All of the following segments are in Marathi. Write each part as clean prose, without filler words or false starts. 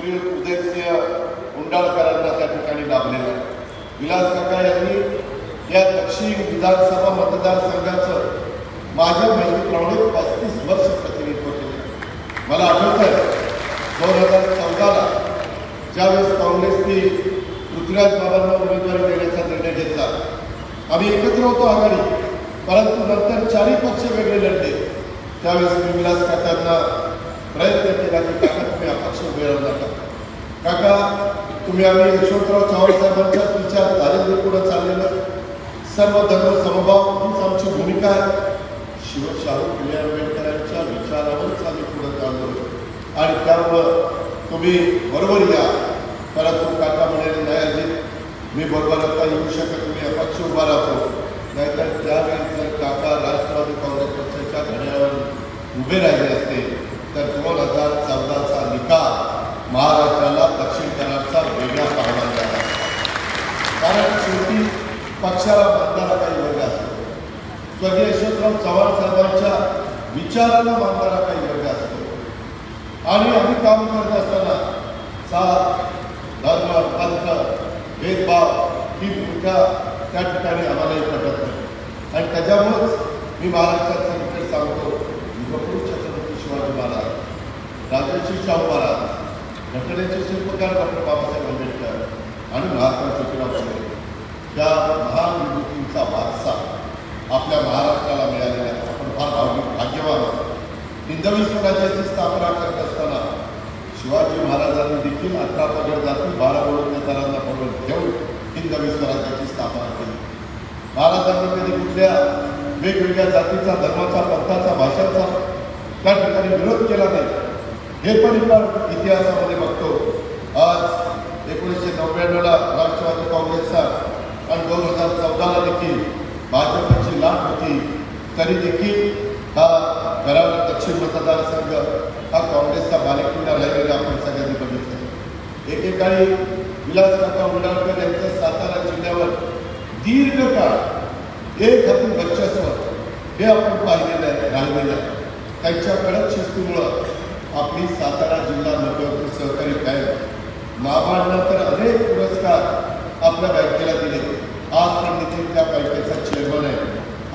स्वर्गीय उदयसिंह उंडाळकरांना त्या ठिकाणी लाभलेला आहे. विलास काका यांनी या दक्षिण विधानसभा मतदारसंघाचं माझ्या माहितीप्रमाणे 35 वर्ष प्रतिनिधित्व केलं. मला आठवतं 2014ला ज्यावेळेस काँग्रेसने पृथ्वीराज बाबांना उमेदवारी देण्याचा निर्णय घेतला, आम्ही एकत्र होतो आघाडी, परंतु नंतर चारही पक्ष वेगळे लढले. त्यावेळेस मी विलास काकांना प्रयत्न केला की काका तुम्ही अपक्ष उभे राहू नका, काका तुम्ही आम्ही यशवंतराव चव्हाण साहेबांच्याच विचारधारेने पुढे चाललेलं, सर्व धर्म समभाव हीच आमची भूमिका आहे. शाहू फुले आंबेडकरांच्या विचारावरच आम्ही पुढे चाललो आणि त्यामुळं तुम्ही बरोबर या. परंतु काका म्हणाले नाही अजित मी बरोबर आता येऊ शकत, तुम्ही अपक्ष उभा राहतो. नाहीतर त्यावेळेस जर काका राष्ट्रवादी काँग्रेस पक्षाच्या घड्याळावर उभे राहिले असते तर 2014चा निकाल महाराष्ट्राला दक्षिण कराडचा वेगळा पाहायला मिळाला. कारण शेवटी पक्षाला मानणारा काही वर्ग असतो, स्वर्गीय यशवंतराव चव्हाण साहेबांच्या विचाराला मानणारा काही वर्ग असतो आणि आम्ही काम करत असताना जात धर्म पंथ भेदभाव ही भूमिका त्या ठिकाणी आम्हालाही पटत नाही. आणि त्याच्यामुळेच मी महाराष्ट्राचा विषय सांगतो, युगपुरुष छत्रपती शिवाजी महाराज, राजर्षी शाहू महाराज, घटनेचे शिल्पकार डॉक्टर बाबासाहेब आंबेडकर आणि महात्मा ज्योतिराव फुले या महान विभूतींचा वारसा आपल्या महाराष्ट्राला मिळालेला आहे. आपण फार भाग्यवान आहोत. हिंदवी स्वराज्याची स्थापना करत असताना शिवाजी महाराजांनी देखील 18 पगड जाती 12 बळवंतदारांना बरोबर घेऊन हिंदवी स्वराज्याची स्थापना केली. महाराजांनी कधी कुठल्या वेगवेगळ्या जातीचा, धर्माचा, पंथाचा, भाषाचा त्या ठिकाणी विरोध केला नाही. हे पण आपण इतिहासामध्ये बघतो. आज 1999ला राष्ट्रवादी काँग्रेसचा आणि 2014ला देखील भाजपची लाट होती, तरी देखील हा कराड दक्षिण मतदारसंघ हा काँग्रेसचा बालेकिल्ला राहिलेला आपण सगळ्यांनी बघितलं. एकेकाळी विलास काका उंडाळकर यांचं सातारा जिल्ह्यावर दीर्घकाळ एक हाती वर्चस्व हे आपण पाहिलेलं आहे, राहिलेलं आहे. त्यांच्या कडक शिस्तीमुळं आपली सातारा जिल्हा मध्यवर्ती सहकारी बँक नाबार्डनंतर अनेक पुरस्कार आपल्या बँकेला दिले. आज पण देखील त्या बँकेचा चेअरमन आहे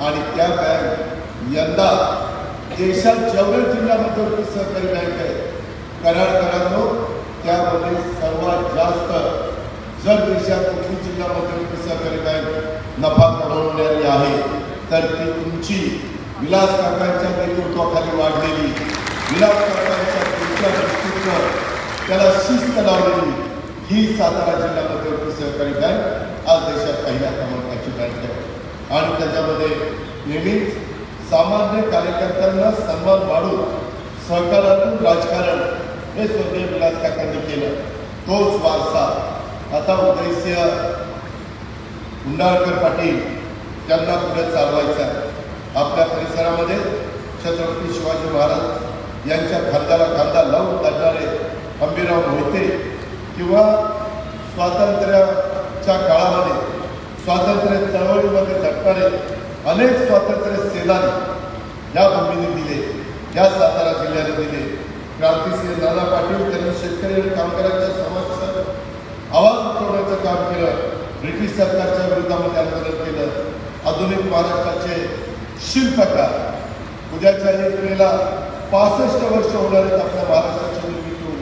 आणि त्या बँक यंदा देशात जेवढे जिल्हा मध्यवर्ती सहकारी बँक आहे कराडकरांनो त्यामध्ये सर्वात जास्त जर देशात कुठली जिल्हा मध्यवर्ती सहकारी बँक नफा कमवणारी आहे तर ती तुमची विलास काकांच्या नेतृत्वाखाली वाढलेली, विलास काकांच्या तुमच्या नेतृत्व त्याला शिस्त लावलेली ही सातारा जिल्हा मध्यवर्ती सहकारी बँक आज देशात पहिल्या क्रमांकाची बँक आहे. आणि त्याच्यामध्ये नेहमीच सामान्य कार्यकर्त्यांना सन्मान वाढून सहकारातून राजकारण हे स्वर्गीय विलास काकांनी केलं. तोच वारसा आता उदयसिंह उंडाळकर पाटील त्यांना पुढे चालवायचा आहे. आपल्या परिसरामध्ये छत्रपती शिवाजी महाराज यांच्या खांद्याला खांदा लावून लढणारे अंबिराव मोहिते किंवा स्वातंत्र्याच्या काळामध्ये स्वातंत्र्य चळवळीमध्ये झटणारे अनेक स्वातंत्र्य सेनानी या भूमीने दिले, या सातारा जिल्ह्याने दिले. क्रांतिसिंह नाना पाटील त्यांनी शेतकरी आणि कामगारांच्या समस्यांवर आवाज उठवण्याचं काम केलं, ब्रिटिश सरकारच्या विरोधामध्ये आंदोलन केलं. आधुनिक महाराष्ट्राचे शिल्पकार उद्याच्या एप्रिलला 65 वर्ष होणार आहेत आपल्या महाराष्ट्राच्या निर्मितीहून.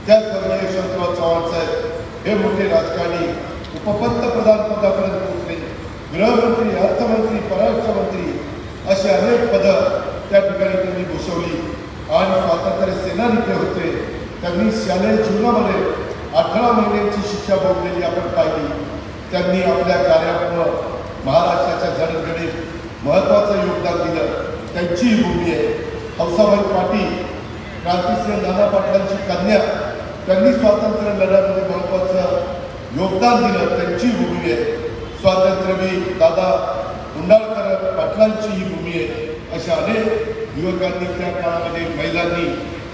त्या स्वर्गीय यशवंतराव चव्हाण साहेब हे मोठे राजकारणी उपपंतप्रधान पदापर्यंत पोहोचले. गृहमंत्री, अर्थमंत्री, परराष्ट्र मंत्री असे अनेक पदं त्या ठिकाणी त्यांनी भूषवली आणि स्वातंत्र्य सेनानी ते होते. त्यांनी शालेय जीवनामध्ये 18 महिन्यांची शिक्षा भोगलेली आपण पाहिली. त्यांनी आपल्या कार्यामुळं महाराष्ट्राच्या जडणघडीत महत्त्वाचं योगदान दिलं. त्यांची ही भूमी आहे. हौसाभाई पाटील क्रांतिसिंह नाना पाटलांची कन्या, त्यांनी स्वातंत्र्य लढ्यामध्ये महत्त्वाचं योगदान दिलं. त्यांची भूमी आहे. स्वातंत्र्यवीर दादा उंडाळकर पाटलांची ही भूमी आहे. अशा अनेक युवकांनी त्या काळामध्ये, महिलांनी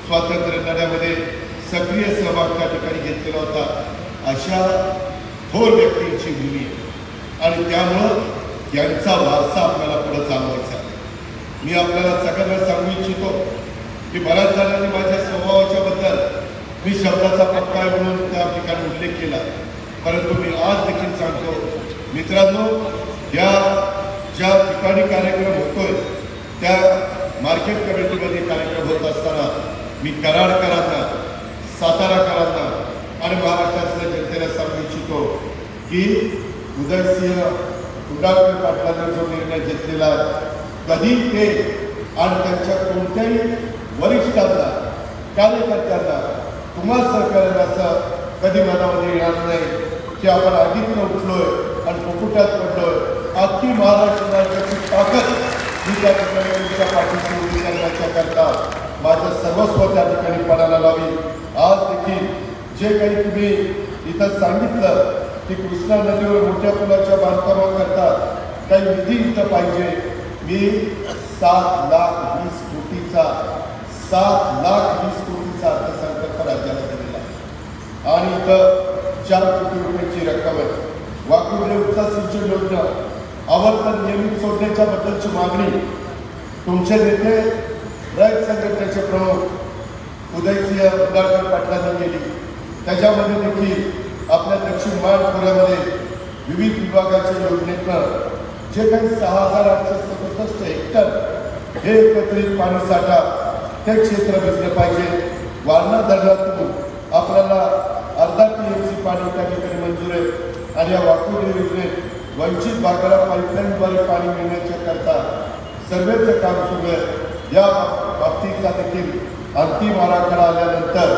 स्वातंत्र्य लढ्यामध्ये सक्रिय सहभाग त्या ठिकाणी घेतलेला होता. अशा थोर व्यक्तींची भूमी आहे आणि त्यामुळं यांचा वारसा आपल्याला पुढे चालवायचा. मी आपल्याला सगळ्यांना सांगू इच्छितो की बऱ्याच जणांनी माझ्या स्वभावाच्या बद्दल मी शब्दाचा पक्का म्हणून त्या ठिकाणी उल्लेख केला, परंतु मी आज देखील सांगतो मित्रांनो, या ज्या ठिकाणी कार्यक्रम होतोय त्या मार्केट कमिटीमध्ये कार्यक्रम होत असताना मी कराडकरांना, साताराकरांना आणि महाराष्ट्रातल्या जनतेला सांगू इच्छितो की उदयसिंह उंडाळकर पाटलांनी जो निर्णय घेतलेला कधी ते आणि त्यांच्या कोणत्याही वरिष्ठांना, कार्यकर्त्यांना, तुम्हा सहकार्याला असं कधी मनामध्ये येणार नाही की आपण आगीतनं उठलोय आणि फुफुटात पडलोय. अख्खी महाराष्ट्र राज्याची ताकद ही त्या ठिकाणी तुमच्या पाठीशी उभी करण्याच्या करता माझं सर्वस्व त्या ठिकाणी पणाला लावी. आज देखील जे काही तुम्ही इथं सांगितलं की कृष्णा नदीवर मोठ्या पुलाच्या बांधकामाकरता काही निधी इथं पाहिजे, मी 7,20,00,000 कोटीचा 7,20,00,000 कोटीचा अर्थसंकल्प राज्याला दिलेला आणि इथं 4 कोटी रुपयांची रक्कम आहे. वाकुर्डे उपसा सिंचन योजना आवर्तन नियमित सोडण्याच्या बद्दलची मागणी तुमचे नेते रयत संघटनेचे प्रमुख उदयसिंह उंडाळकर पाटलांनी केली. त्याच्यामध्ये देखील आपल्या दक्षिण महाराष्ट्रामध्ये विविध विभागाच्या योजनेतनं जे काही 6,867 हेक्टर हे एकत्रित पाणीसाठा ते क्षेत्र भिजलं पाहिजे. वारणा धरणातून आपल्याला अर्धा TMC पाणी त्या ठिकाणी मंजूर आहे आणि या वाकुर्डे योजनेत वंचित भागाला पाईपलाईनद्वारे पाणी मिळण्याच्या करता सर्वेचं काम सुरू आहे. या बाबतीचा देखील अंतिम आराखडा आल्यानंतर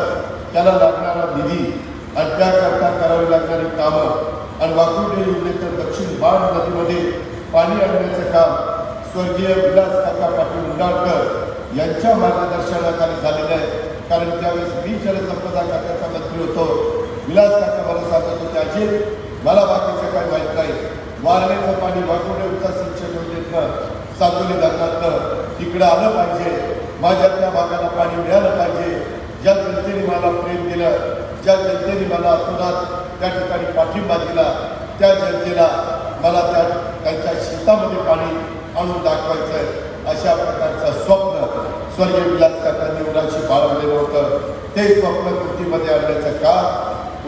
त्याला लागणारा निधी आणि त्याकरता करावी लागणारी कामं आणि वाकुर्डे योजनेतून दक्षिण बाण नदीमध्ये पाणी आणण्याचं काम स्वर्गीय विलास काका पाटील उंडाळकर यांच्या मार्गदर्शनाखाली झालेलं आहे. कारण त्यावेळेस मी जलसंपदा खात्याचा मंत्री होतो. विलास काका मला सांगत होते, अजित मला बाकीचं काही माहीत नाही, वारण्याचं पाणी वाकुर्डे उपसा सिंचन योजनेतनं सांगोली धरणातनं तिकडं आलं पाहिजे, माझ्या त्या भागाला पाणी मिळालं पाहिजे. ज्या जनतेने मला प्रेम दिलं, ज्या जनतेने मला अतोनात त्या ठिकाणी पाठिंबा दिला, त्या जनतेला मला त्यांच्या शेतामध्ये पाणी आणून दाखवायचं आहे. अशा प्रकारचं स्वप्न स्वर्गीय विलास काकांनी उराशी बाळगलेलं होतं. ते स्वप्न कृतीमध्ये आणण्याचं काम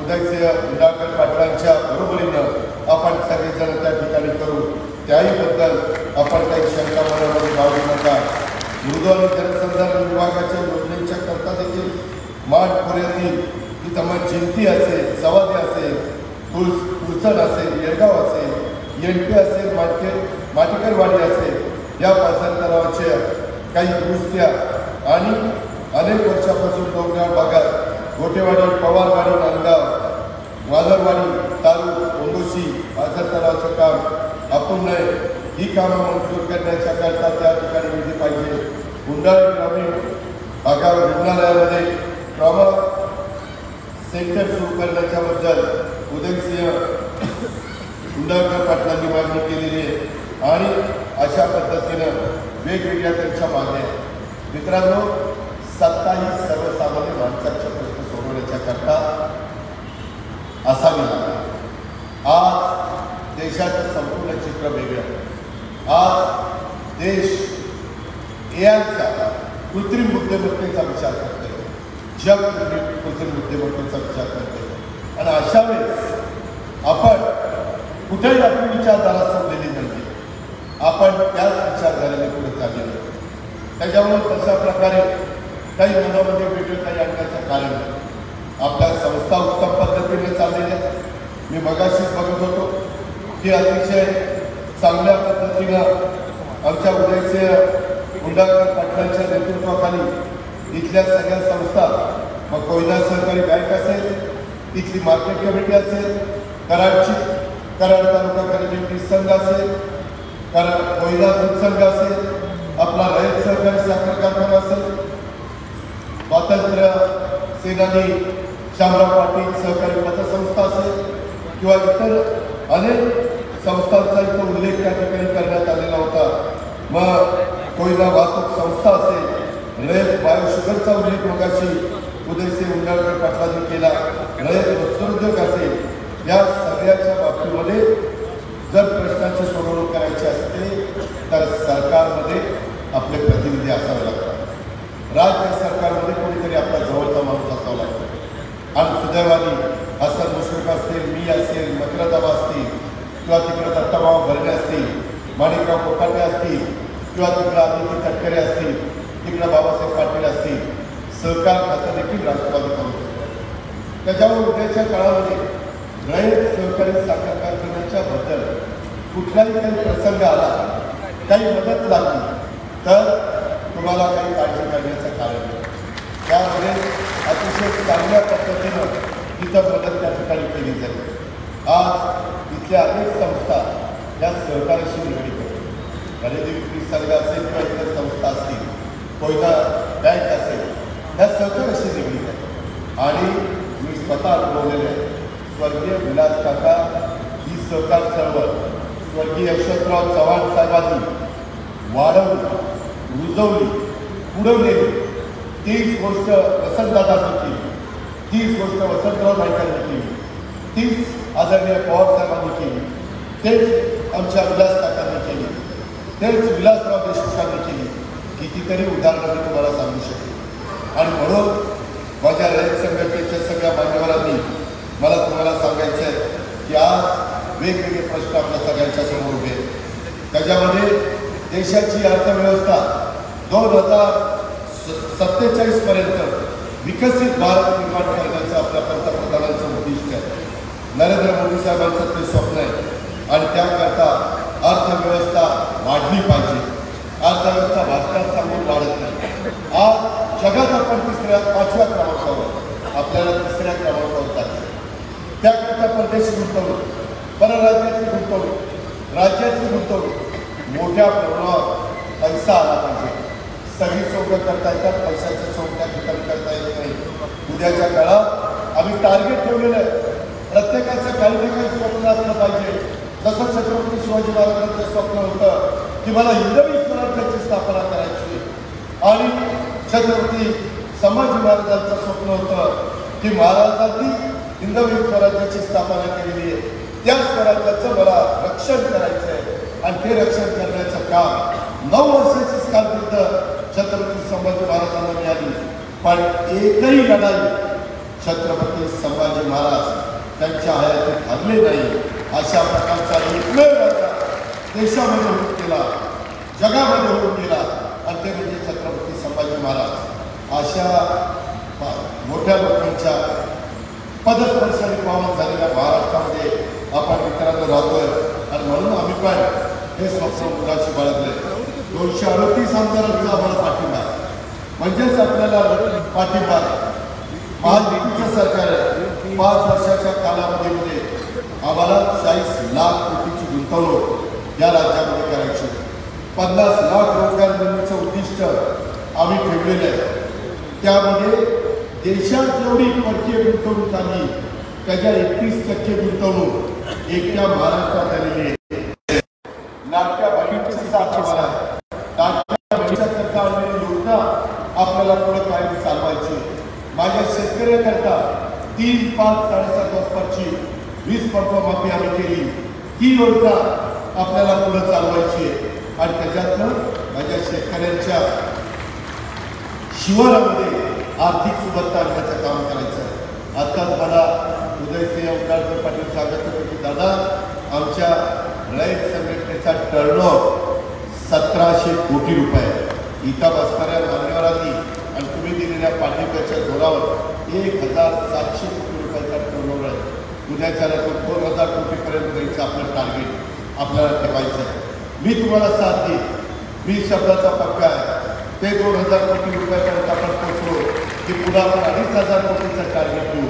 उदयसिंह उंडाळकर पाटलांच्या बरोबरीनं आपण सगळेजण त्या ठिकाणी करू. त्याहीबद्दल आपण काही शंका मनामध्ये बाळगू नका. मृदू आणि जलसंधारण विभागाच्या योजनेच्या करता देखील माठपुऱ्यातील तिथं मग जिंती असेल, सवादे असेल, तुळसण असेल, येळगाव असेल, येणपे असेल, माटेकरवाडी असेल, या पाझर तलावाच्या काही दुरुस्त्या आणि अनेक वर्षापासून डोंगराळ भागात गोटेवाडी, पवारवाडी, नांदगाव, वादरवाडी, तालुक, ओंडोशी पाझर तलावाचं काम अपूर्ण आहे. ही कामं मंजूर करण्याच्या करता त्या ठिकाणी निधी पाहिजे. उंडाळी ग्रामीण भागावर रुग्णालयामध्ये ट्रॉमा सेंटर सुरू करण्याच्याबद्दल उदयसिंह उंडाळकर पाटलांनी मागणी केलेली आहे आणि अशा पद्धतीनं वेगवेगळ्या त्यांच्या मागण्या. मित्रांनो, सत्ता ही सर्वसामान्य माणसाचे प्रश्न सोडवण्याच्या करता असावी लागते. आज देशाचं संपूर्ण चित्र वेगळं. आज देश AIचा कृत्रिम बुद्धिमत्तेचा विचार करते, जग कृत्रिम बुद्धिमत्तेचा विचार करते आणि अशा वेळेस आपण कुठेही आपली विचारधारा सोडलेली नाही, आपण त्याच विचारधारेने पुढे चाललेलो. त्याच्यामुळे तशा प्रकारे काही मनामध्ये वेगळं काही आणण्याचं कारण आपल्या संस्था उत्तम पद्धतीने चाललेल्या. मी मगाशीच बघत होतो की अतिशय चांगल्या पद्धतीनं आमच्या उदयसिंह उंडाळकर पाटलांच्या नेतृत्वाखाली इथल्या सगळ्या संस्था, मग कोयना सहकारी बँक असेल, इथली मार्केट कमिटी असेल, कराड तालुका खरेदी संघ असेल, कोयना दूध संघ असेल, आपला रयत सहकारी साखर कारखाना असेल, स्वातंत्र्य सेनानी शामराव पाटील सहकारी पतसंस्था असेल किंवा इतर अनेक संस्थांचा इथं उल्लेख त्या ठिकाणी करण्यात आलेला होता. मग कोयना वाहतूक संस्था असेल, रयत बायोशुगरचा उल्लेख मगाशी उदयसिंह उंडाळकर पाटलांनी केला, रयत वस्त्रोद्योग असेल, या सगळ्याच्या बाबतीमध्ये जर प्रश्नाची सोडवणूक करायची असते तर सरकारमध्ये आपले प्रतिनिधी असावे लागतात. राज्य सरकारमध्ये कोणीतरी आपला जवळचा माणूस असावा लागतो. सुदैवानी हसन मुश्रीफ असतील, मी असेल, मकरदाबा असतील किंवा तिकडे दत्ताभाऊ भरणे असतील, माणिकराव कोकाटे असतील किंवा तिकडे आदित्य तटकरे असतील, तिकडे बाबासाहेब पाटील असतील, सहकार खातं देखील राष्ट्रवादी काँग्रेस. त्याच्यावर उद्याच्या काळामध्ये रयत सहकारी साखर कारखान्याच्या बद्दल कुठलाही काही प्रसंग आला, काही मदत लागली तर तुम्हाला काही काळजी करण्याचं कारण नाही. त्यामध्ये अतिशय चांगल्या पद्धतीनं तिथं मदत त्या ठिकाणी केली जाईल. आज इथल्या अनेक संस्था या सहकार्याशी निगडीत आहेत. खरेदी विक्री संघ असेल किंवा इतर संस्था असतील, कोयना बँक असेल, ह्या सहकार्याशी निगडीत आहेत. आणि मी स्वतः अनुभवलेले आहे. स्वर्गीय विलास काका ही सहकार चळवळ स्वर्गीय यशवंतराव चव्हाण साहेबांनी वाढवली, रुजवली, पुढे नेली. तीच गोष्ट वसंतदादांनी केली, तीच गोष्ट वसंतराव नाईकांनी केली, तीच आदरणीय पवार साहेबांनी केली, तेच आमच्या विलास काकांनी केली, तेच विलासराव देशमुखांनी केली. कितीतरी उदाहरणं मी तुम्हाला सांगू शकतो. आणि म्हणून माझ्या रयत संघटनेच्या सगळ्या मान्यवरांनी मला तुम्हाला सांगायचं आहे की आज वेगवेगळे प्रश्न आपल्या सगळ्यांच्या समोर उभे आहेत. त्याच्यामध्ये देशाची अर्थव्यवस्था 2047 पर्यंत विकसित भारत निर्माण करण्याचं आपल्या पंतप्रधानांचं उद्दिष्ट आहे. नरेंद्र मोदी साहेबांचं ते स्वप्न आहे आणि त्याकरता अर्थव्यवस्था वाढली पाहिजे. अर्थव्यवस्था भारतात सांगून वाढत नाही. आज जगात आपण 5व्या क्रमांकावर, आपल्याला 3ऱ्या क्रमांकावर जायचं. त्याकरता परदेश गुंतवणूक, परराज्याची गुंतवणूक, राज्याची गुंतवणूक, मोठ्या प्रमाणावर पैसा आला पाहिजे. सगळी सोंगं करता येतात, पैशाचं सोंग त्या ठिकाणी करता येत नाही. उद्याच्या काळात आम्ही टार्गेट ठेवलेलं आहे. प्रत्येकाचं काही ना काही स्वप्न असलं पाहिजे. जसं छत्रपती शिवाजी महाराजांचं स्वप्न होतं की मला हिंदवी स्वराज्याची स्थापना करायची, आणि छत्रपती संभाजी महाराजांचं स्वप्न होतं की महाराजांनी हिंदवी स्वराज्याची स्थापना केलेली आहे, त्या स्वराज्याचं मला रक्षण करायचं आहे. आणि ते रक्षण करण्याचं काम 9 वर्षाचीच कालखंड छत्रपती संभाजी महाराजांना मिळाली. पण एकही लढाई छत्रपती संभाजी महाराज त्यांच्या हयातीत हरले नाही. अशा प्रकारचा एकमेव राजा देशामध्ये होऊन गेला, जगामध्ये होऊन गेला, आणि ते म्हणजे छत्रपती संभाजी महाराज. अशा मोठ्या लोकांच्या पदस्पर्शाने पावन झालेल्या महाराष्ट्रामध्ये आपण मित्रांनो राहतोय. आणि म्हणून आम्ही पण हे स्वप्न मुलाशी बाळगले. 238 आमदारांचा आम्हाला पाठिंबा आहे, म्हणजेच आपल्याला पाठिंबा महायुतीचं सरकार आहे. 5 वर्षाच्या कालावधीमध्ये आम्हाला 40 लाख कोटीची गुंतवणूक या राज्यामध्ये करायची. 50 लाख रोजगार निर्मितीचं उद्दिष्ट आम्ही ठेवलेलं आहे. त्यामध्ये देशात जेवढी परकीय गुंतवणूक आली त्याच्या 31% गुंतवणूक एकट्या महाराष्ट्रात झालेली आहे. लाडक्या बहिणीची साथ आम्हाला आहे. लाडक्या बहिणीच्याकरता आलेली योजना आपल्याला पुढे कायम चालवायची. माझ्या शेतकऱ्याकरता 3, 5, 7.5 हॉर्सपावरची वीज पंप माफी आम्ही केली. ही योजना आपल्याला पुढे चालवायची आहे. आणि त्याच्यातनं माझ्या शेतकऱ्यांच्या शिवारामध्ये आर्थिक सुबत्ता आणण्याचं काम करायचं आहे. आत्ताच मला उदयसिंह उदाळकर पाटील सांगत होते की दादा, आमच्या रयत संघटनेचा टर्नओव्हर 1700 कोटी रुपये आहे. इथं बसणाऱ्या मान्यवरांनी आणि तुम्ही दिलेल्या पाठिंब्याच्या जोरावर 1700 कोटी रुपयाचा टर्नओव्हर आहे. उद्याच्या रक्कम 2000 कोटीपर्यंत जायचं आपलं टार्गेट आपल्याला ठेवायचं आहे. मी तुम्हाला साथ देईन. मी शब्दाचा पक्का आहे. ते 2000 कोटी रुपयापर्यंत आपण पोचलो की पुन्हा आपण 2500 कोटीचं टार्गेट देऊ.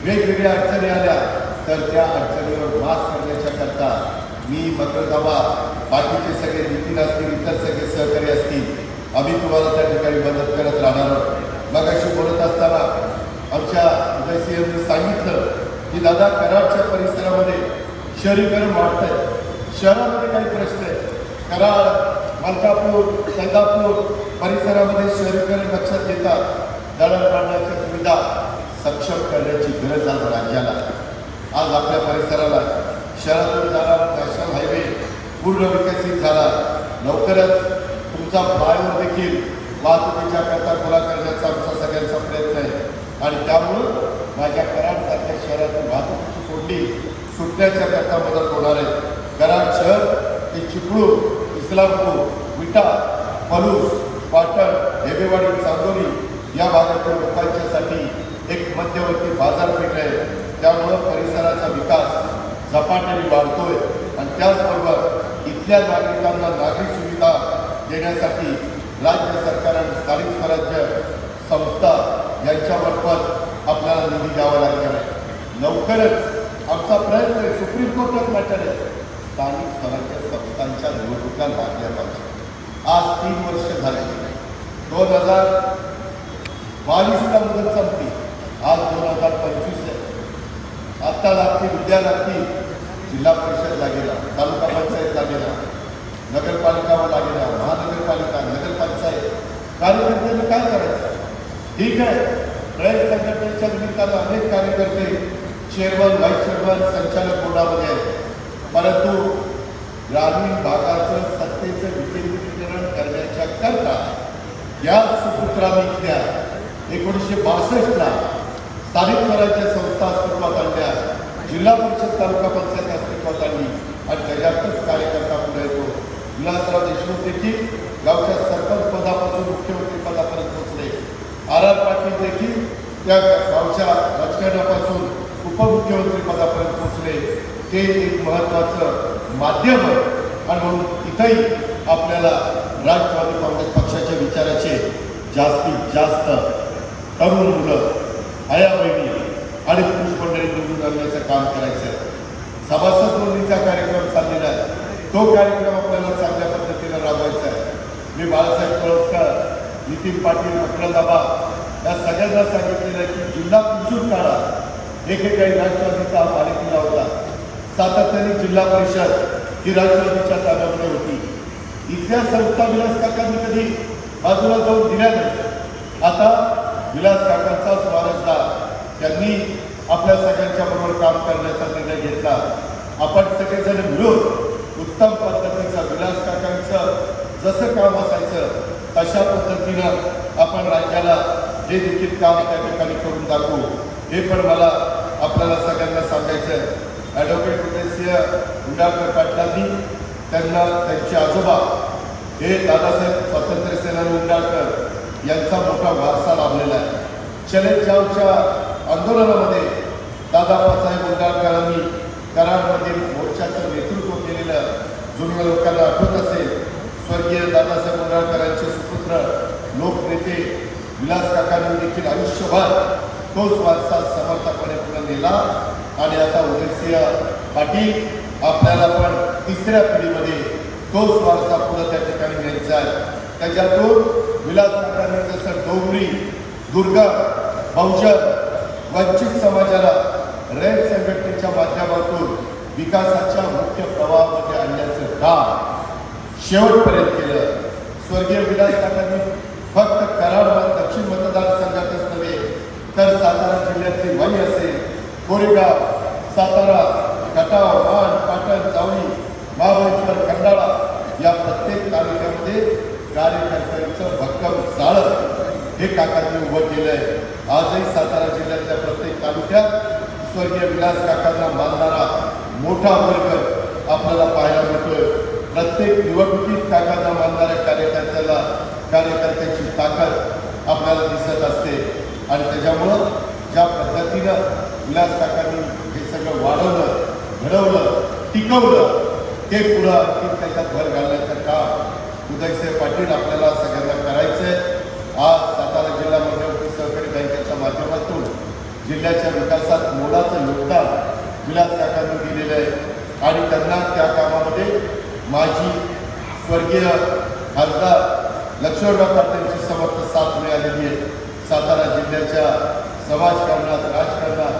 वेगवेगळ्या अडचणी आल्या तर त्या अडचणीवर मात करण्याच्या करता मी मकरदाबा, बाकीचे सगळे नितीन असतील, इतर सगळे सहकारी असतील, आम्ही तुम्हाला त्या ठिकाणी मदत करत राहणार आहोत. मगाशी बोलत असताना आमच्या उदयसिंहांनी सांगितलं की दादा, कराडच्या परिसरामध्ये शहरीकरण वाढत आहे. शहरामध्ये काही प्रश्न आहे. कराड, मलकापूर, संगापूर परिसरामध्ये शहरीकरण लक्षात घेता दळणवळणाच्या सुविधा सक्षम करण्याची गरज आज राज्याला. आज आपल्या परिसराला शहरातून जाणारा नॅशनल हायवे पूर्ण विकसित झाला. लवकरच तुमचा फ्लायओव्हर देखील वाहतुकीच्या करता खुला करण्याचा आमचा सगळ्यांचा प्रयत्न आहे. आणि त्यामुळं माझ्या कराड वाहतुकीची कोंडी सुटण्याच्या करता मदत होणार आहे. कराड शहर ते चिपळूण, इस्लामपूर, विटा, पलूस, पाटण, ढेबेवाडी, चांदोली या भागातील लोकांच्यासाठी एक मध्यवर्ती बाजारपेठ आहे. त्यामुळं परिसराचा विकास झपाट्याने वाढतोय आणि त्याचबरोबर इथल्या नागरिकांना नागरी सुविधा देण्यासाठी राज्य सरकार आणि स्थानिक स्वराज्य संस्था यांच्यामार्फत आपल्याला निधी द्यावा लागणार आहे. लवकरच आमचा प्रयत्न आहे, सुप्रीम कोर्टात मॅटर आहे, स्थानिक स्वराज्य संस्थांच्या निवडणुका लागल्या पाहिजे. आज 3 वर्ष झाले. 2022ला मुदत संपली, आज 2025 आहे. आत्ता लागतील, उद्या लागतील. जिल्हा परिषद लागेला, तालुका पंचायत लागेला, नगरपालिका लागेला, महानगरपालिका, नगरपंचायत. कार्यकर्त्यांनी काय करायचं? ठीक आहे, रयत संघटनेच्या निमित्तानं अनेक कार्यकर्ते चेअरमन, व्हाईस चेअरमन, संचालक बोर्डामध्ये आहेत. परंतु ग्रामीण भागाचं सत्तेचं विकेंद्रीकरण करण्याच्या करता या सुपुत्रांनी इथल्या 1962ला स्थानिक स्वराज्य संस्था अस्तित्वात आणल्या, जिल्हा परिषद, तालुका पंचायत अस्तित्वात आणली आणि त्याच्यातच कार्यकर्ता पुढे येतो. विलासराव देशमुख देखील गावच्या सरपंच पदापासून मुख्यमंत्री पदापर्यंत पोहोचले. आर पाटील देखील त्या गावच्या राजकारणापासून उपमुख्यमंत्री पदापर्यंत पोहोचले. ते एक महत्त्वाचं माध्यम आहे आणि म्हणून इथंही आपल्याला राष्ट्रवादी काँग्रेस पक्षाच्या विचाराचे जास्तीत जास्त तरुण मुलं, आया बहिणी आणि पुरुष मंडळी निवडून आणण्याचं काम करायचं आहे. सभासद नोंदणीचा कार्यक्रम चाललेला आहे, तो कार्यक्रम आपल्याला चांगल्या पद्धतीने राबवायचा आहे. मी बाळासाहेब कळसकर, नितीन पाटील, अकरादाबा या सगळ्यांना सांगितलेलं आहे की जिल्हा पुसून काढा. एकेकाळी राष्ट्रवादीचा मालकीला होता, सातत्याने जिल्हा परिषद ही राष्ट्रवादीच्या ताब्यामध्ये होती. इथल्या संस्था विलास काकांनी कधी बाजूला जाऊन दिल्या नाही. आता विलास काकांचाच वारसदार त्यांनी आपल्या सगळ्यांच्या बरोबर काम करण्याचा निर्णय घेतला. आपण सगळेजण मिळून उत्तम पद्धतीचं विलास काकांचं जसं काम असायचं तशा पद्धतीनं आपण राज्याला जे देखील काम त्या ठिकाणी करून दाखवू. हे पण मला आपल्याला सगळ्यांना सांगायचं आहे. ॲडव्होकेट उदयसिंह उंडाळकर पाटलांनी त्यांना त्यांचे आजोबा हे दादासाहेब स्वातंत्र्य सेनानी उंडाळकर यांचा मोठा वारसा लाभलेला आहे. चले जावच्या आंदोलनामध्ये दादासाहेब उंडाळकरांनी कराडमध्ये मोर्चाचं नेतृत्व केलेलं जुन्या लोकांना आठवत असेल. स्वर्गीय दादासाहेब उंडाळकरांचे सुपुत्र लोकनेते विलास काकांनी देखील आयुष्यभर तोच वारसा समर्थपणे पुढे नेला आणि आता उदयसिंह पाटील आपल्याला पण तिसऱ्या पिढीमध्ये तोच वारसा पुढे त्या ठिकाणी न्यायचा आहे. त्याच्यातून विलास काकांनी जसं डोंगरी, दुर्गम, बहुजन, वंचित समाजाला रयत संघटनेच्या माध्यमातून विकासाच्या मुख्य प्रवाहामध्ये आणण्याचं काम शेवटपर्यंत केलं. स्वर्गीय विलास काकांनी फक्त कराड दक्षिण मतदारसंघातच नव्हे तर सातारा जिल्ह्यातली वाई असेल, कोरेगाव, सातारा, खटाव, मान, पाटण, जावळी, महाबळेश्वर, खंडाळा या प्रत्येक तालुक्यामध्ये कार्यकर्त्यांचं भक्कम जाळं हे काकांनी उभं केलं आहे. आजही सातारा जिल्ह्यातल्या प्रत्येक तालुक्यात स्वर्गीय विलास काकांना मानणारा मोठा वर्ग आपल्याला पाहायला मिळतोय. प्रत्येक निवडणुकीत काकांना मानणाऱ्या कार्यकर्त्यांची ताकद आपल्याला दिसत असते आणि त्याच्यामुळं ज्या पद्धतीनं विलास काकांनी हे सगळं वाढवलं, घडवलं, टिकवलं ते पुढं आणखी त्याच्यात भर घालण्याचं काम उदयसिंह पाटील आपल्याला सगळ्यांना करायचं आहे. आज सातारा जिल्हा मध्यवर्ती सहकारी बँकेच्या माध्यमातून जिल्ह्याच्या विकासात मोलाचं योगदान विलास काकांनी दिलेलं आहे आणि त्यांना त्या कामामध्ये माजी स्वर्गीय खासदार लक्ष्मणराव पाटलांची समर्थ साथ मिळालेली आहे. सातारा जिल्ह्याच्या समाजकारणात, राजकारणात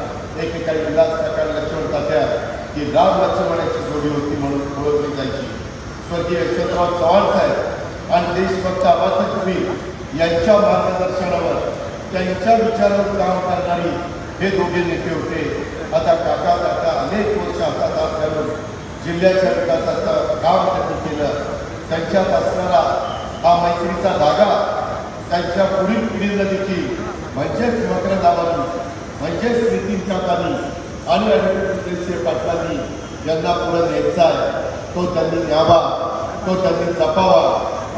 एकेकाळी विलास काका लक्ष्मण तात्या की राम लक्ष्मणाची जोडी होती म्हणून ओळखली जायची. स्वर्गीय यशवंतराव चव्हाण साहेब आणि देशभक्त आबासाहेब यांच्या मार्गदर्शनावर, त्यांच्या विचारावर काम करणारी हे दोघे नेते होते. आता काका अनेक वर्ष हातात हात घालून जिल्ह्याच्या विकासाचं काम त्यांनी केलं. त्यांच्यात असणारा हा मैत्रीचा धागा त्यांच्या पुढील पिढीला देखील म्हणजेच मकरंद आबांनी, म्हणजेच नितीन काकांनी आणि ॲडव्होकेट पाटलांनी यांना पुढे न्यायचा आहे तो त्यांनी न्यावा, तो त्यांनी जपावा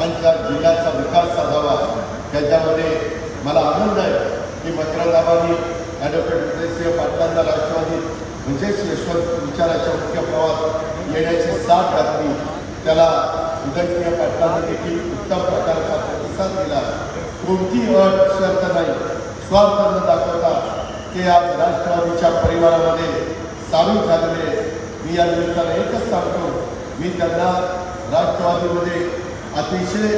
आणि त्या जिल्ह्याचा विकास साधावा. त्याच्यामध्ये मला आनंद आहे की मतदारांनी ॲडव्होकेट उदयसिंह पाटलांना राष्ट्रवादी म्हणजेच यशवंत विचाराच्या मुख्य प्रवाहात येण्याची साथ घातली. त्याला उदयसिंह पाटलांनी देखील उत्तम प्रकारचा प्रतिसाद दिला. कोणती अट शर्त नाही, स्वार्थ न दाखवता ते आज राष्ट्रवादीच्या परिवारामध्ये सामील झालेले. मी या निमित्ताने एकच सांगतो, मी त्यांना राष्ट्रवादीमध्ये अतिशय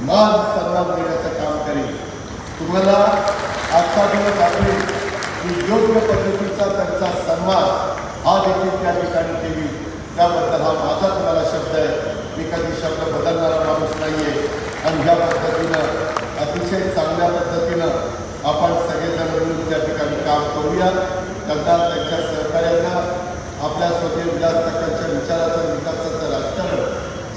मान सन्मान देण्याचं काम करेन. तुम्हाला आजचा दिवस आठवेल की योग्य पद्धतीचा त्यांचा सन्मान हा देखील त्या ठिकाणी केली. त्याबद्दल हा माझा तुम्हाला शब्द आहे. मी कधी शब्द बदलणारा माणूस नाही आहे आणि ह्या पद्धतीनं अतिशय चांगल्या पद्धतीनं आपण सगळेजण मिळून त्या ठिकाणी काम करूया. त्यांना त्यांच्या सहकार्यांना आपल्या स्वतः विलास काकांच्या विचाराचं विकासाचं राजकारण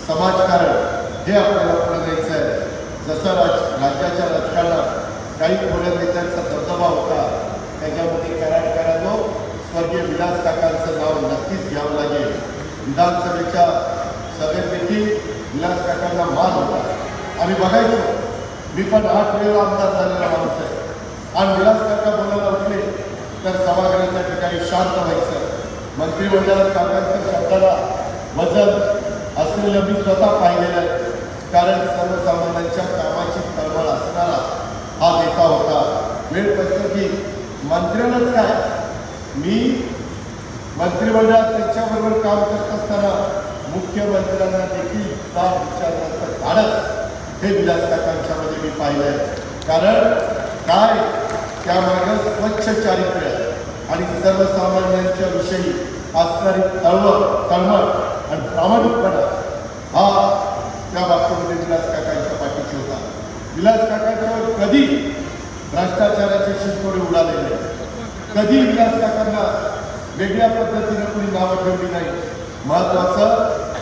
समाजकारण हे आपल्याला पुढे द्यायचं आहे. जसं राज्याच्या राजकारणात काही थोड्या नेत्यांचा दबदबा होता, त्याच्यामध्ये कराडकरांनो स्वर्गीय विलास काकांचं नाव नक्कीच घ्यावं लागेल. विधानसभेच्या सभेत देखील विलास काकांना मान होता. आम्ही बघायचो, मी पण 8 वेळा आमदार झालेला माणूस आहे आणि विलास काका बोलायला उठले तर सभागृहाच्या ठिकाणी शांत व्हायचं. मंत्रिमंडळात काकांच्या शब्दाला वजन असलेलं मी स्वतः पाहिलेलं आहे. कारण सर्वसामान्यांच्या कामाची तळमळ असणारा हा नेता होता. वेळ परिस्थिती मंत्र्यांनाच काय, मी मंत्रिमंडळात त्यांच्याबरोबर काम करत असताना मुख्यमंत्र्यांना देखील जाब विचारण्याचं धाडस हे विलास काकांच्यामध्ये मी पाहिलं आहे. कारण काय त्यामागे स्वच्छ चारित्र्य आणि सर्वसामान्यांच्या विषयी असणारी तळमळ आणि प्रामाणिकपणा हा त्या बाबतीमध्ये विलास काकांच्या पाठीशी होता. विलास काकांच्यावर कधी भ्रष्टाचाराचे शिरकोडे उडाले नाही. कधी विलास काकांना वेगळ्या पद्धतीने कोणी नावं ठेवली नाही. महत्त्वाचं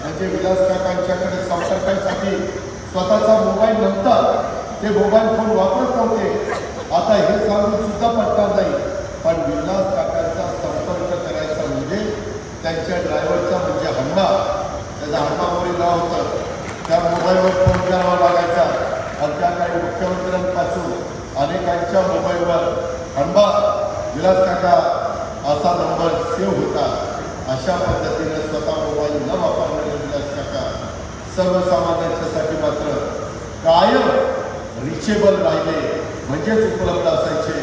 म्हणजे विलास काकांच्याकडे संपर्कासाठी स्वतःचा मोबाईल नव्हता, ते मोबाईल फोन वापरत नव्हते. आता हे सांगून सुद्धा पटणार नाही, पण विलास काकांचा संपर्क करायचा म्हणजे त्यांच्या ड्रायव्हरचा म्हणजे हंडा, त्याचा हंडामोरी नाव होतं, त्या मोबाईलवर फोन करावा लागायचा. आणि त्या काही मुख्यमंत्र्यांपासून अनेकांच्या मोबाईलवर हंडा विलास काका असा नंबर सेव्ह होता. अशा पद्धतीने स्वतः मोबाईल न वापरणारे विलास काका सर्वसामान्यांच्यासाठी मात्र कायम रिचेबल राहिले, म्हणजेच उपलब्ध असायचे.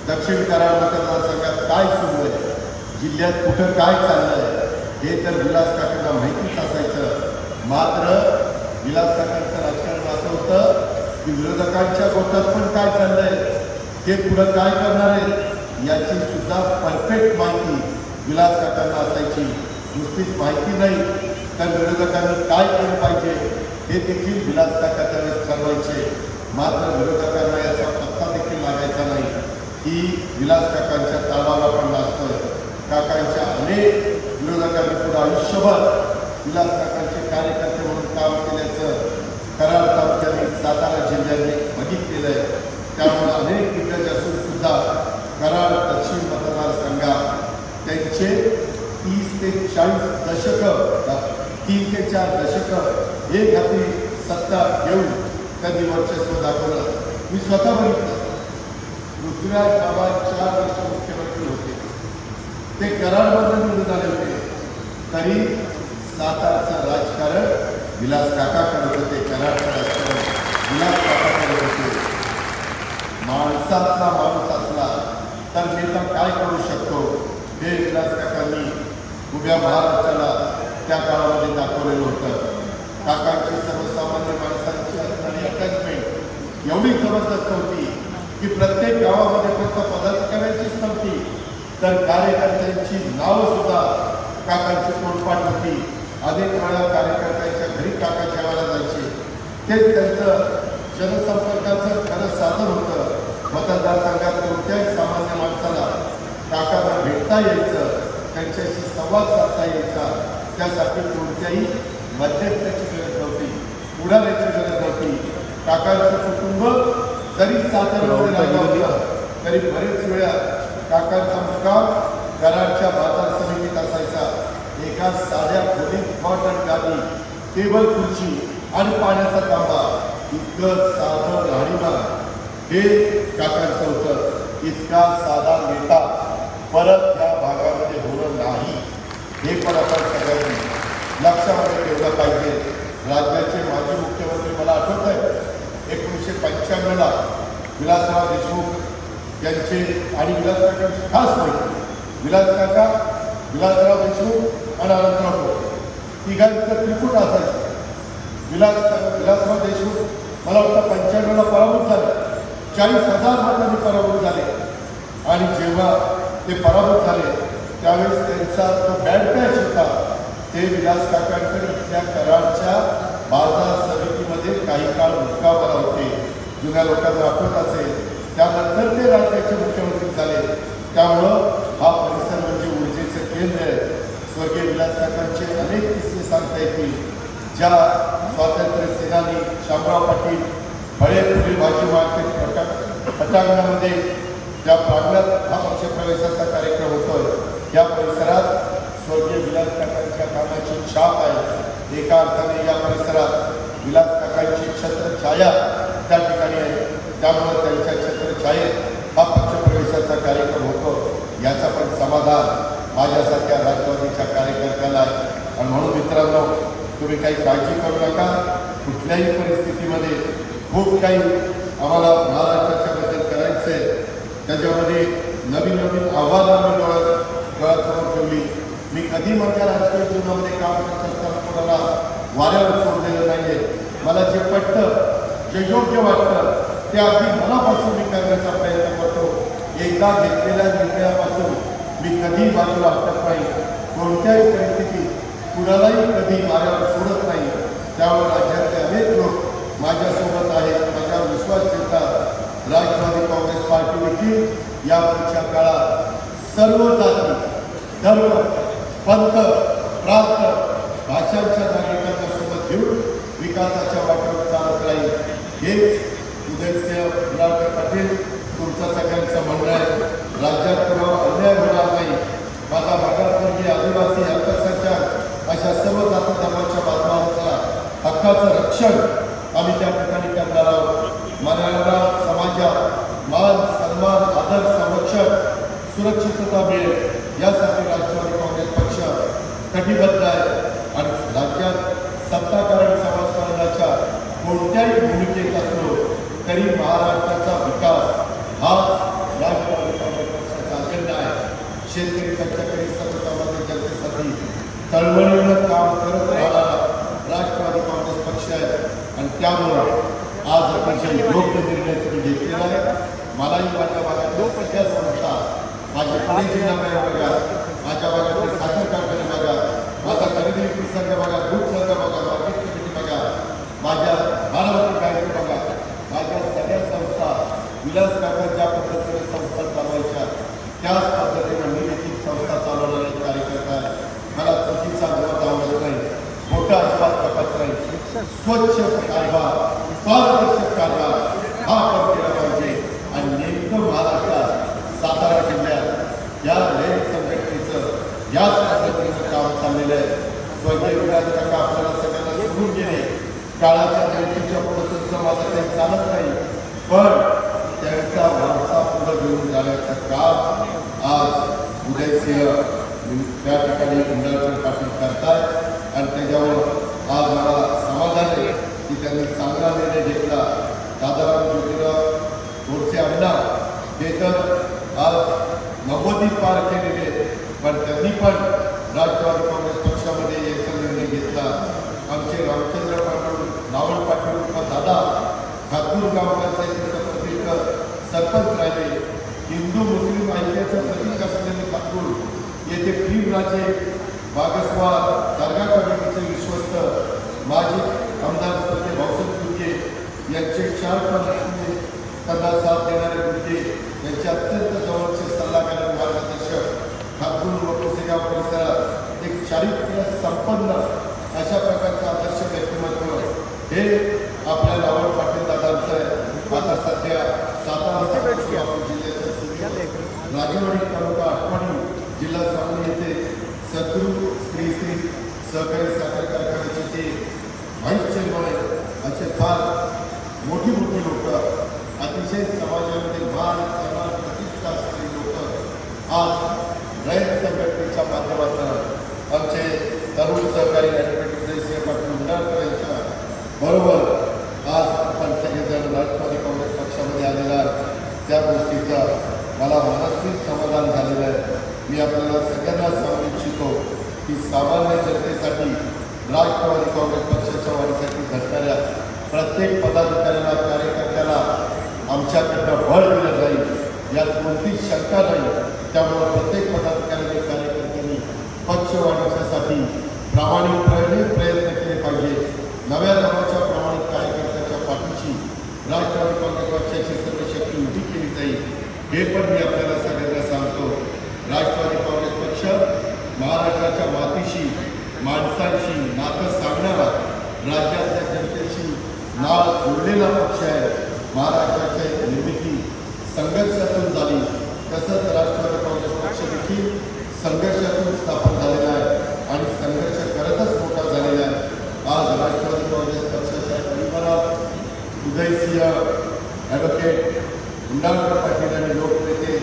दक्षिण कराड मतदारसंघात काय सुरू आहे, जिल्ह्यात कुठं काय चाललं आहे हे तर विलास काकांना माहितीच असायचं. मात्र विलास काकांचं राजकारण असं होतं की विरोधकांच्या गोष्टात पण काय चाललं आहे, ते पुढं काय करणार आहे याची सुद्धा परफेक्ट माहिती विलास काकांना असायची. नुसतीच माहिती नाही तर विरोधकांनी काय केलं पाहिजे हे देखील विलास काका त्यावेळेस ठरवायचे. मात्र विरोधकांना याचा पत्ता देखील लागायचा नाही की विलास काकांच्या ताळाला पण लागतं. काकांच्या अनेक विरोधकांनी पुढे आयुष्यभर विलास काकांचे कार्यकर्ते म्हणून काम केल्याचं कराड तालुक्याने सातारा जिल्ह्याने बघितलेलं आहे. त्यामुळे अनेक दिग्गज असून सुद्धा कराड दक्षिण मतदारसंघात त्यांचे 30 ते 40 दशकं 3 ते 4 दशकं एक हाती सत्ता घेऊन त्यांनी वर्चस्व दाखवलं. मी स्वतः बघितलं, पृथ्वीराज बाबा 4 वर्ष मुख्यमंत्री होते, ते कराडमधून निवडून आले होते, तरी सातारचं राजकारण विलास काका करत होते, कराडचं राजकारण विलास काका करत होते. माणसातला माणूस असला तर नेता काय करू शकतो हे विलास काकांनी उभ्या महाराष्ट्राला त्या काळामध्ये दाखवलेलं होतं. काकांची सर्वसामान्य माणसांची असणारी अटॅचमेंट एवढी जबरदस्त होती की प्रत्येक गावामध्ये फक्त पदाधिकाऱ्यांचीच नव्हती तर कार्यकर्त्यांची नावं सुद्धा काकांची तोंडपाठ होती. अनेक वेळा कार्यकर्त्यांच्या घरी काका जेवायला जायचे. तेच त्यांचं जनसंपर्काचं खरं साधन होतं. मतदारसंघात कोणत्याही सामान्य माणसाला काकांना भेटता यायचं, त्यांच्याशी संवाद साधता यायचा. त्यासाठी कोणत्याही मध्यस्थाची गरज नव्हती, पुढाऱ्याची गरज नव्हती. काकांचं कुटुंब जरी साताऱ्यामध्ये राहिलं होतं तरी बरेच वेळा काकांचा मुक्काम कराडच्या बाजार समितीत असायचा. एका साध्या खोलीत कॉट आणि गादी, टेबल खुर्ची आणि पाण्याचा तांबा, इतकं साधं राहणीमान हे काकांचं होतं. इतका साधा नेता परत या भागामध्ये होणं नाही, हे पण आपण सगळ्यांनी लक्षामध्ये ठेवलं पाहिजे. राज्याचे माजी मुख्यमंत्री मला आठवत आहे 1995ला विलासराव देशमुख यांचे आणि विलास काकांची खास माहिती. विलास काका, विलासराव देशमुख आणि अनंतराव टोपे तिघांचं त्रिकूट असायचं. विलासराव देशमुख मला वाटतं 95ला पराभूत झाले, 40,000 मतांनी पराभूत झाले. आणि जेव्हा ते पराभूत झाले त्यावेळेस त्यांचा तो बॅड पॅच होता. ते विलास काकांकडे इथल्या कराडच्या बाजार समितीमध्ये काही काळ मुक्कामाला होते. जुन्या लोकांना आठवत असेल. त्यानंतर ते राज्याचे मुख्यमंत्री झाले. त्यामुळं हा परिसर म्हणजे ऊर्जेचं केंद्र आहे. स्वर्गीय विलास काकांचे अनेक किस्से सांगता येतील. ज्या स्वातंत्र्य सेनानी शामराव पाटील फळे पुढील भाजी मार्केट पटांगणामध्ये ज्या प्रांगणात हा पक्षप्रवेशाचा कार्यक्रम होतोय या परिसरात स्वर्गीय विलास काकांच्या कामाची छाप आहे. एका अर्थाने या परिसरात विलास काकांची छत्रछाया त्या ठिकाणी आहे. त्यामुळे त्यांच्या छत्रछायेत हा पक्षप्रवेशाचा कार्यक्रम होतो याचा पण समाधान माझ्यासारख्या राष्ट्रवादीच्या कार्यकर्त्याला आहे. आणि म्हणून मित्रांनो, तुम्ही काही काळजी करू नका. कुठल्याही परिस्थितीमध्ये खूप काही आम्हाला महाराष्ट्राच्या बद्दल करायचं आहे. त्याच्यामध्ये नवीन नवीन आव्हानं आम्ही डोळ्यासमोर ठेवली. मी कधी माझ्या राजकीय जीवनामध्ये काम करत असताना कोणाला वाऱ्यावर सोडलेलं नाही आहे. मला जे पटतं, जे योग्य वाटतं ते अगदी मनापासून मी करण्याचा प्रयत्न करतो. एकदा घेतलेल्या निर्णयापासून मी कधी बाजूला हटत नाही. कोणत्याही परिस्थितीत कुणालाही कधी वाऱ्यावर सोडत नाही. त्यामुळे राज्यातले अनेक लोक माझ्यासोबत आहेत, माझ्यावर विश्वास ठेवतात. राष्ट्रवादी काँग्रेस पार्टी देखील या पुढच्या काळात सर्व जाती, धर्म, पंथ, प्रांत, भाषांच्या नागरिकांसोबत घेऊन विकासाच्या वाटेवर चालत राहील. हेच उदयसिंह गुलाबराव पाटील तुमचं सगळ्यांचं म्हणणं आहे. राज्यात कुणावर अन्याय होणार नाही. माझा मागासवर्गीय आदिवासी अल्पसंख्याक अशा सर्व जाती धर्माच्या बांधवांच्या हक्काचं रक्षण आम्ही त्या ठिकाणी करणार आहोत. मराठा समाजात मान, सन्मान, आदर, संरक्षण, सुरक्षितता मिळेल यासाठी राष्ट्रवादी काँग्रेस पक्ष कटिबद्ध आहे. आणि राज्यात सत्ताकारण समाजकारणाच्या कोणत्याही भूमिकेत असलो तरी महाराष्ट्राचा विकास हा राष्ट्रवादी काँग्रेस पक्षाचा अजेंडा आहे. शेतकरी कष्टकरी सर्वसामान्य जनतेसाठी तळमळीनं काम करत राहणारा राष्ट्रवादी काँग्रेस पक्ष आहे. आणि त्यामुळं आज अतिशय योग्य निर्णय तुम्ही घेतलेला आहे. मलाही माझ्या भागात सगळ्या संस्था, माझे पुणे जिल्हा बँक बघा, माझ्या भागातले साखर कारखाने बघा, माझा खरेदी विक्री संघ बघा, दूध संघ बघा, मार्केट कमिटी बघा, माझ्या बारामती बँक बघा, माझ्या सगळ्या संस्था विलास काका ज्या पद्धतीने संस्था चालवायच्या त्याच पद्धतीने मी देखील संस्था चालवणारे कार्यकर्ता आहे. मला चुकीचा गवत आवडत नाही, मोठा अजिबात कपत नाही. स्वच्छ कारभार, पारदर्शक कारभार हा आपण केला पाहिजे. आणि नेमकं महाराष्ट्रात सातारा जिल्ह्यात या रेल संघटनेचं याच पद्धतीनं काम चाललेलं आहे. स्वर्गीय विलास काका आपल्याला सगळ्यांना सोडून गेले. काळाच्या जयंतीच्या पुढचं माझं काही चालत नाही, पण त्यांचा वारसा पुढे घेऊन जाण्याचं काम आज उदयसिंह त्या ठिकाणी इंद्रकर पाटील करतात. आणि त्याच्यावर आज मला समाधान आहे की त्यांनी चांगला निर्णय घेतला. दादाराव ज्योतिराव गोडसे अण्णा हे तर आज 90 पार केलेले, पण त्यांनी पण राष्ट्रवादी काँग्रेस पक्षामध्ये याचा निर्णय घेतला. आमचे रामचंद्र पाटील, रावण पाटील दादा ठाकूर ग्रामपंचायतीचं प्रतीक सरपंच राहिले. हिंदू मुस्लिम ऐक्याचं प्रतीक असलेले ठाकूर येथे भीमराजे बागस्वार दर्गा कमिटीचे विश्वस्त माजी आमदार स्वर्गीय भाऊसाहेब गुडगे यांचे 4 पक्षांनी त्यांना साथ देणारे गुडगे यांचे अत्यंत जवळचे सल्लागार आणि मार्गदर्शक ठाकूर व पुसेगाव परिसरात एक चारित्र्य संपन्न अशा प्रकारचं आदर्श व्यक्तिमत्व हे आपल्या रावण पाटील दादांचं आहे. आता सध्या सातारा जिल्ह्याच्या राजेवाडी तालुका आठवणी जिल्हा येथे सद्गुरू श्री श्री सहकारी साखर कारखान्याचे ते व्हाईस चेअरमन आहेत असे फार मोठी लोक, अतिशय समाजामध्ये मान सन्मान प्रतिष्ठा असलेली लोक आज रयत संघटनेच्या माध्यमातून आमचे तरुण सहकारी ॲडव्होकेट उदयसिंह पाटील उंडाळकर यांच्या बरोबर आज आपण सगळेजण राष्ट्रवादी काँग्रेस पक्षामध्ये आलेला त्या गोष्टीचा मला मनस्वी समाधान झालेलं आहे. मी आपल्याला सगळ्यांना सांगू इच्छितो की सामान्य जनतेसाठी राष्ट्रवादी काँग्रेस पक्षाच्या वाढीसाठी झटणाऱ्या प्रत्येक पदाधिकाऱ्याला कार्यकर्त्याला आमच्याकडनं बळ दिलं जाईल यात कोणतीच शंका नाही. त्यामुळे प्रत्येक पदाधिकाऱ्यांनी कार्यकर्त्यांनी पक्ष वाढवण्यासाठी प्रामाणिकपणे प्रयत्न केले पाहिजे. नव्या नावाच्या प्रामाणिक कार्यकर्त्याच्या पाठीशी राष्ट्रवादी काँग्रेस पक्षाची सर्व शक्ती उभी केली जाईल हे पण मी आपल्याला सगळ्यांना सांगतो. राष्ट्रवादी काँग्रेस पक्ष महाराष्ट्राच्या मातीशी माणसांशी नातं सांगणारा राज्यातल्या जनतेशी नाळ जोडलेला पक्ष आहे. महाराष्ट्राची निर्मिती संघर्षातून झाली, तसंच राष्ट्रवादी काँग्रेस पक्ष देखील संघर्षातून स्थापन झालेला आहे आणि संघर्ष करतच मोठा झालेला आहे. आज राष्ट्रवादी काँग्रेस पक्षाच्या परिवारात उदयसिंह ॲडव्होकेट उंडाळकर पाटील आणि लोकनेते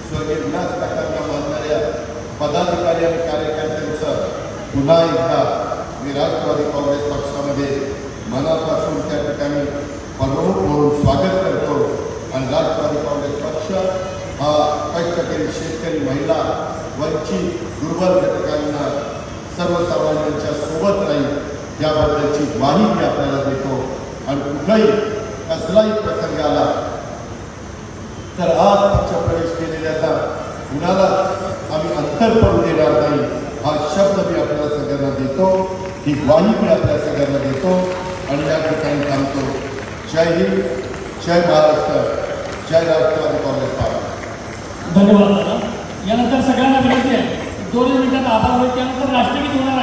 स्वर्गीय विलास काकांना मानणाऱ्या पदाधिकारी आणि कार्यकर्त्यांचं पुन्हा एकदा मी राष्ट्रवादी काँग्रेस पक्षामध्ये मनापासून त्या ठिकाणी प्रमुख म्हणून स्वागत करतो. आणि राष्ट्रवादी काँग्रेस पक्ष हा कष्टकरी शेतकरी महिला वंचित दुर्बल घटकांना सर्वसामान्यांच्या सोबत राहील याबद्दलची ग्वाही मी आपल्याला देतो. आणि कुठलाही कसलाही प्रसंग आला तर आज पक्ष प्रवेश केलेल्याचा कुणाला आम्ही अंतर पडू देणार नाही हा शब्द मी आपल्याला सगळ्यांना देतो, ही ग्वाही मी आपल्या सगळ्यांना देतो आणि या ठिकाणी थांबतो. जय हिंद, जय महाराष्ट्र, जय राष्ट्रवादी काँग्रेस पार्टी. धन्यवाद दादा. यानंतर सगळ्यांना विनंती आहे 2 मिनिटात आभार होईल, त्यानंतर राष्ट्रगीत होणार आहे.